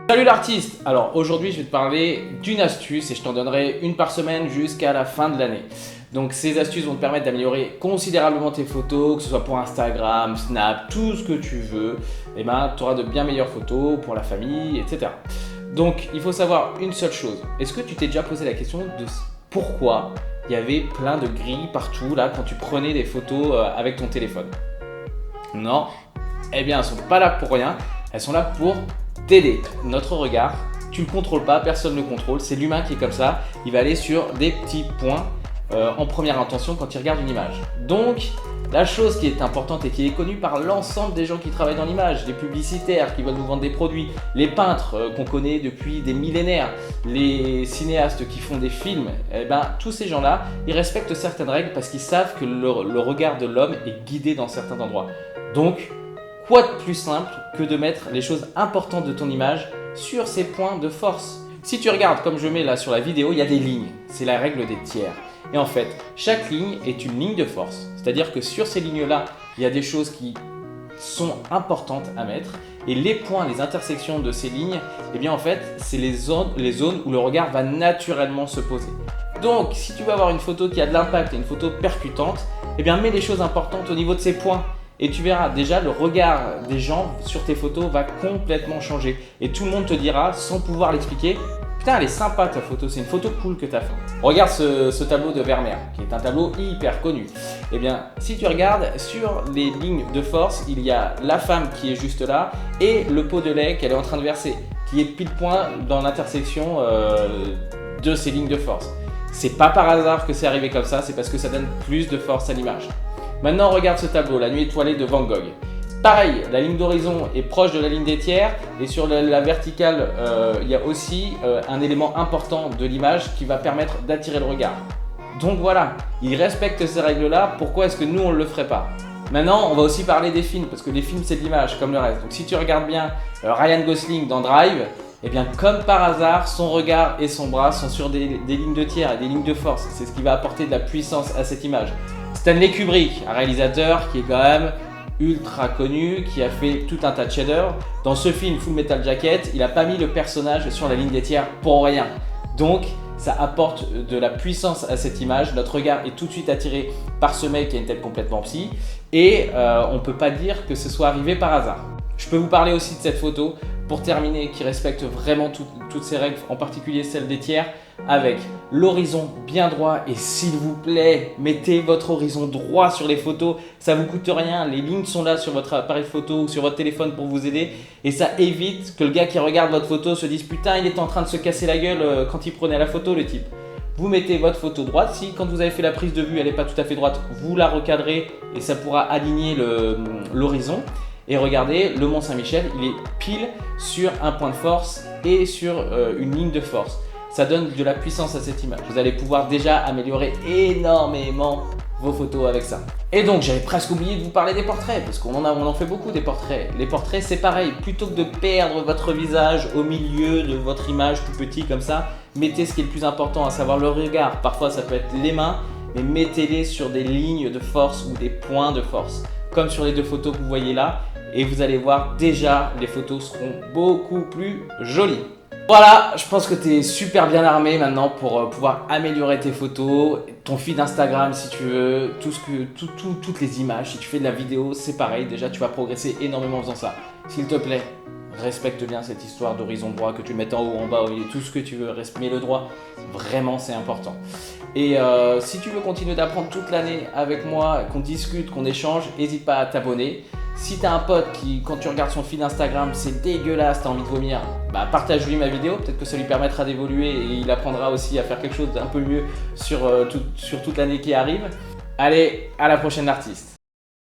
Salut l'artiste! Alors aujourd'hui je vais te parler d'une astuce et je t'en donnerai une par semaine jusqu'à la fin de l'année. Donc ces astuces vont te permettre d'améliorer considérablement tes photos, que ce soit pour Instagram, Snap, tout ce que tu veux. Et ben tu auras de bien meilleures photos pour la famille, etc. Donc il faut savoir une seule chose. Est-ce que tu t'es déjà posé la question de pourquoi il y avait plein de grilles partout là quand tu prenais des photos avec ton téléphone? Non, eh bien elles sont pas là pour rien, elles sont là pour t'aider. Notre regard, tu ne le contrôles pas, personne ne le contrôle, c'est l'humain qui est comme ça, il va aller sur des petits points en première intention quand il regarde une image. Donc, la chose qui est importante et qui est connue par l'ensemble des gens qui travaillent dans l'image, les publicitaires qui veulent nous vendre des produits, les peintres qu'on connaît depuis des millénaires, les cinéastes qui font des films, eh ben, tous ces gens-là, ils respectent certaines règles parce qu'ils savent que le regard de l'homme est guidé dans certains endroits. Donc, quoi de plus simple que de mettre les choses importantes de ton image sur ces points de force? Si tu regardes comme je mets là sur la vidéo, il y a des lignes. C'est la règle des tiers. Et en fait, chaque ligne est une ligne de force. C'est-à-dire que sur ces lignes-là, il y a des choses qui sont importantes à mettre. Et les points, les intersections de ces lignes, eh bien en fait, c'est les zones où le regard va naturellement se poser. Donc, si tu veux avoir une photo qui a de l'impact et une photo percutante, eh bien mets les choses importantes au niveau de ces points. Et tu verras déjà le regard des gens sur tes photos va complètement changer. Et tout le monde te dira, sans pouvoir l'expliquer, putain elle est sympa ta photo, c'est une photo cool que tu as fait. Regarde ce tableau de Vermeer, qui est un tableau hyper connu. Eh bien, si tu regardes sur les lignes de force, il y a la femme qui est juste là et le pot de lait qu'elle est en train de verser, qui est pile point dans l'intersection de ces lignes de force. C'est pas par hasard que c'est arrivé comme ça, c'est parce que ça donne plus de force à l'image. Maintenant, regarde ce tableau, la nuit étoilée de Van Gogh. Pareil, la ligne d'horizon est proche de la ligne des tiers et sur la verticale, il y a aussi un élément important de l'image qui va permettre d'attirer le regard. Donc voilà, ils respectent ces règles-là, pourquoi est-ce que nous on ne le ferait pas? Maintenant, on va aussi parler des films, parce que les films c'est de l'image comme le reste. Donc si tu regardes bien Ryan Gosling dans Drive, eh bien comme par hasard, son regard et son bras sont sur des lignes de tiers et des lignes de force. C'est ce qui va apporter de la puissance à cette image. Stanley Kubrick, un réalisateur qui est quand même ultra connu, qui a fait tout un tas de chefs-d'œuvre. Dans ce film Full Metal Jacket, il n'a pas mis le personnage sur la ligne des tiers pour rien. Donc, ça apporte de la puissance à cette image. Notre regard est tout de suite attiré par ce mec qui a une tête complètement psy. Et on ne peut pas dire que ce soit arrivé par hasard. Je peux vous parler aussi de cette photo, pour terminer, qui respecte vraiment toutes ces règles, en particulier celle des tiers, avec l'horizon bien droit. Et s'il vous plaît, mettez votre horizon droit sur les photos, ça vous coûte rien, les lignes sont là sur votre appareil photo ou sur votre téléphone pour vous aider. Et ça évite que le gars qui regarde votre photo se dise « Putain, il était en train de se casser la gueule quand il prenait la photo, le type ». Vous mettez votre photo droite, si quand vous avez fait la prise de vue, elle n'est pas tout à fait droite, vous la recadrez et ça pourra aligner l'horizon. Et regardez, le Mont Saint-Michel, il est pile sur un point de force et sur une ligne de force. Ça donne de la puissance à cette image. Vous allez pouvoir déjà améliorer énormément vos photos avec ça. Et donc, j'avais presque oublié de vous parler des portraits, parce qu'on en fait beaucoup des portraits. Les portraits, c'est pareil. Plutôt que de perdre votre visage au milieu de votre image tout petit comme ça, mettez ce qui est le plus important, à savoir le regard. Parfois, ça peut être les mains, mais mettez-les sur des lignes de force ou des points de force. Comme sur les deux photos que vous voyez là. Et vous allez voir, déjà, les photos seront beaucoup plus jolies. Voilà, je pense que tu es super bien armé maintenant pour pouvoir améliorer tes photos, ton feed Instagram si tu veux, toutes les images. Si tu fais de la vidéo, c'est pareil, déjà tu vas progresser énormément en faisant ça. S'il te plaît, respecte bien cette histoire d'horizon droit, que tu le mettes en haut, en bas, au milieu, tout ce que tu veux, mets le droit, vraiment c'est important. Et si tu veux continuer d'apprendre toute l'année avec moi, qu'on discute, qu'on échange, n'hésite pas à t'abonner. Si tu as un pote qui, quand tu regardes son feed Instagram, c'est dégueulasse, tu as envie de vomir, bah partage-lui ma vidéo, peut-être que ça lui permettra d'évoluer et il apprendra aussi à faire quelque chose d'un peu mieux sur toute l'année qui arrive. Allez, à la prochaine artiste.